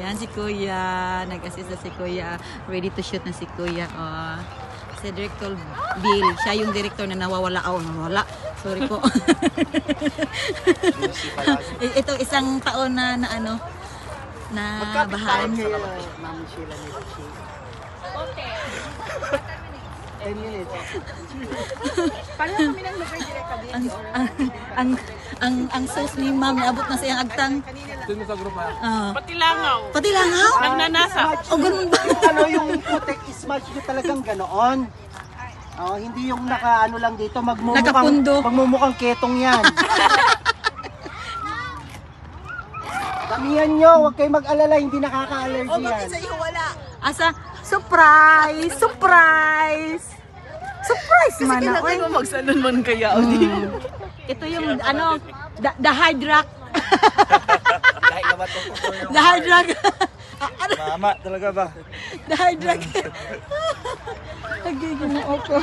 Ayan si Kuya. Nag-assist na si Kuya. Ready to shoot na si Kuya. Oh. Si Director Bill. Siya yung director na nawawala. Oh, nawawala. Sorry po. Ito isang taon na ano na bahala. Mami Sheila ni Richie. Okay. 10 minutes. Pareho kami ng lugar direct din. Ang sauce ni Ma'am abot na sa iyang agtang. Doon sa grupo. Pati langaw. Pati langaw? Nagnanasa. O ganun ba? Yung putek smash nyo talagang ganoon. Oh, hindi yung naka-ano lang dito, magmumukhang ketong yan. Damihan nyo, huwag kayo mag-alala, hindi nakaka-allergy yan. Sa iyo wala. Asa, surprise! Surprise! Surprise man ako. Kasi magsalon man kaya. Ito yung ano, the hard rock. The hard rock. Mama talaga ba? The hard rock. Nagiging ako.